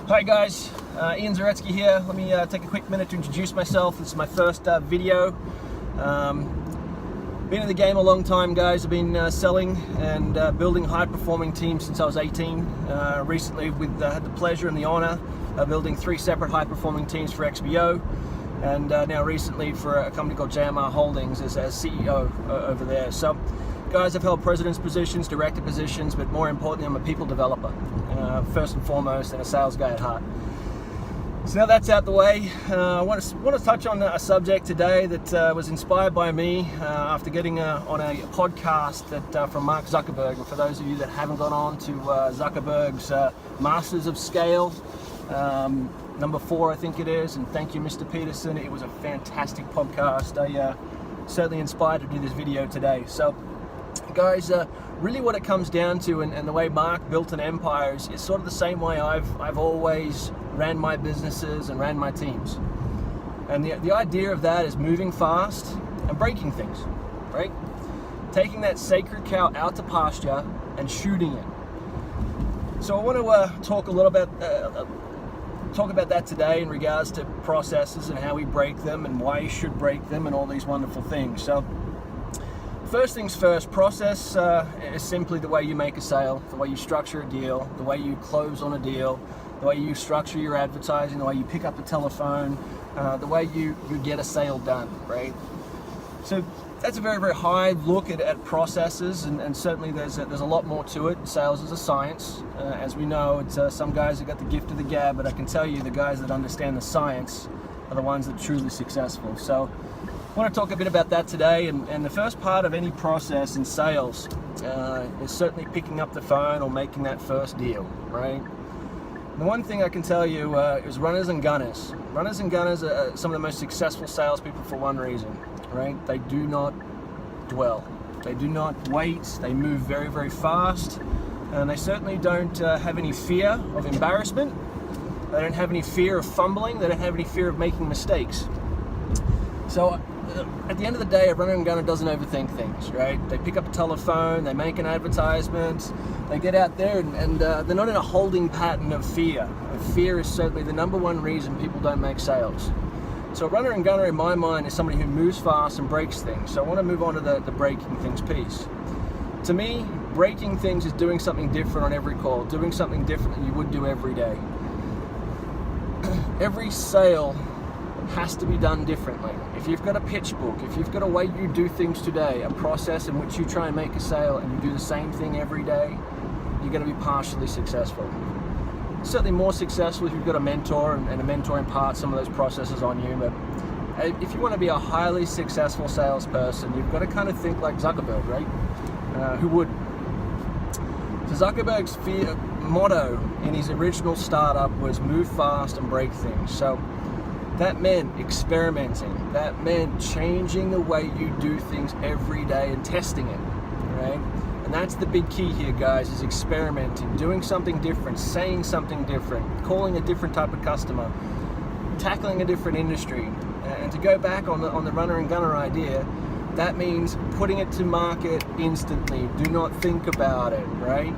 Hi guys, Ian Zaretzky here. Let me take a quick minute to introduce myself. This is my first video. Been in the game a long time, guys. I've been selling and building high-performing teams since I was 18. Recently had the pleasure and the honor of building 3 separate high-performing teams for XBO, and now recently for a company called JMR Holdings as CEO over there. So guys, I've held president's positions, director positions, but more importantly, I'm a people developer, first and foremost, and a sales guy at heart. So now that's out the way, I want to touch on a subject today that was inspired by me after getting on a podcast from Mark Zuckerberg. And for those of you that haven't gone on to Zuckerberg's Masters of Scale, number 4 I think it is, and thank you Mr. Peterson, it was a fantastic podcast. I certainly inspired to do this video today. So guys, really what it comes down to, and the way Mark built an empire is sort of the same way I've always ran my businesses and ran my teams. And the idea of that is moving fast and breaking things, right? Taking that sacred cow out to pasture and shooting it. So I want to talk a little bit about that today in regards to processes and how we break them and why you should break them and all these wonderful things. So first things first, process is simply the way you make a sale, the way you structure a deal, the way you close on a deal, the way you structure your advertising, the way you pick up the telephone, the way you get a sale done, right? So that's a very, very high look at processes, and certainly there's a lot more to it. Sales is a science. As we know, it's some guys have got the gift of the gab, but I can tell you the guys that understand the science are the ones that are truly successful. So I want to talk a bit about that today, and the first part of any process in sales is certainly picking up the phone or making that first deal, right? The one thing I can tell you is runners and gunners. Runners and gunners are some of the most successful salespeople for one reason, right? They do not dwell. They do not wait. They move very, very fast, and they certainly don't have any fear of embarrassment. They don't have any fear of fumbling. They don't have any fear of making mistakes. So at the end of the day, a runner and gunner doesn't overthink things, right? They pick up a telephone, they make an advertisement, they get out there, and they're not in a holding pattern of fear. Fear is certainly the number one reason people don't make sales. So a runner and gunner in my mind is somebody who moves fast and breaks things. So I want to move on to the breaking things piece. To me, breaking things is doing something different on every call, doing something different than you would do every day. Every sale has to be done differently. If you've got a pitch book, if you've got a way you do things today, a process in which you try and make a sale and you do the same thing every day, you're going to be partially successful. Certainly more successful if you've got a mentor, and a mentor imparts some of those processes on you. But if you want to be a highly successful salesperson, you've got to kind of think like Zuckerberg, right? Who would? So Zuckerberg's motto in his original startup was move fast and break things. So that meant experimenting. That meant changing the way you do things every day and testing it, right? And that's the big key here, guys, is experimenting, doing something different, saying something different, calling a different type of customer, tackling a different industry. And to go back on the runner and gunner idea, that means putting it to market instantly. Do not think about it, right?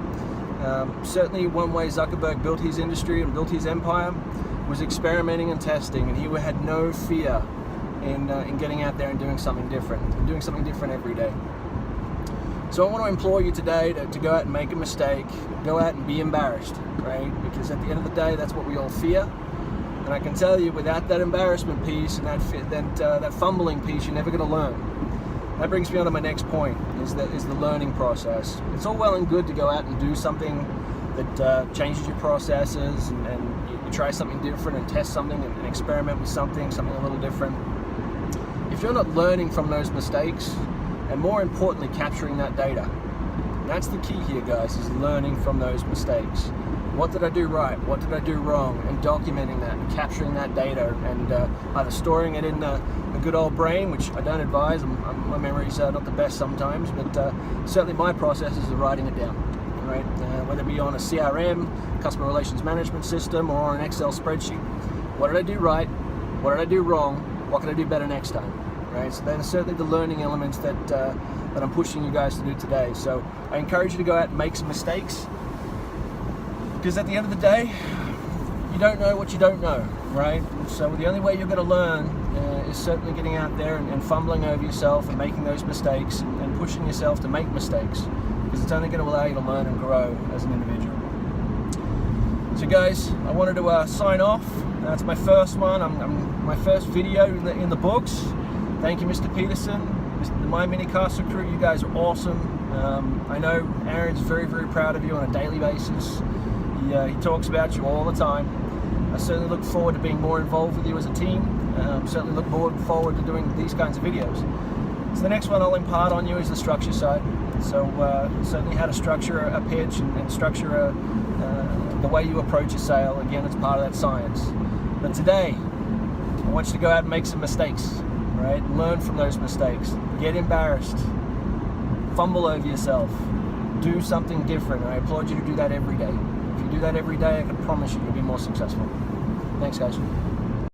Certainly one way Zuckerberg built his industry and built his empire was experimenting and testing, and he had no fear in getting out there and doing something different, every day. So I want to implore you today to go out and make a mistake, go out and be embarrassed, right? Because at the end of the day, that's what we all fear. And I can tell you, without that embarrassment piece and that fumbling piece, you're never going to learn. That brings me on to my next point, is the learning process. It's all well and good to go out and do something that changes your processes, and you try something different and test something and experiment with something a little different. If you're not learning from those mistakes, and more importantly, capturing that data, that's the key here, guys, is learning from those mistakes. What did I do right? What did I do wrong? And documenting that and capturing that data, and either storing it in a good old brain, which I don't advise. My memory's not the best sometimes, but certainly my process is writing it down, right? Whether it be on a CRM, customer relations management system, or on an Excel spreadsheet. What did I do right? What did I do wrong? What can I do better next time? Right? So then certainly the learning elements that I'm pushing you guys to do today. So I encourage you to go out and make some mistakes, because at the end of the day, you don't know what you don't know, right? So the only way you're going to learn is certainly getting out there and fumbling over yourself and making those mistakes and pushing yourself to make mistakes, because it's only going to allow you to learn and grow as an individual. So guys, I wanted to sign off. It's my first one. My first video in the books. Thank you, Mr. Peterson, My Mini Castle crew. You guys are awesome. I know Aaron's very, very proud of you on a daily basis. He talks about you all the time. I certainly look forward to being more involved with you as a team. Certainly look forward to doing these kinds of videos. So the next one I'll impart on you is the structure side. So certainly how to structure a pitch and structure the way you approach a sale. Again, it's part of that science. But today, I want you to go out and make some mistakes, right? Learn from those mistakes. Get embarrassed. Fumble over yourself. Do something different. And I applaud you to do that every day. If you do that every day, I can promise you you'll be more successful. Thanks, guys.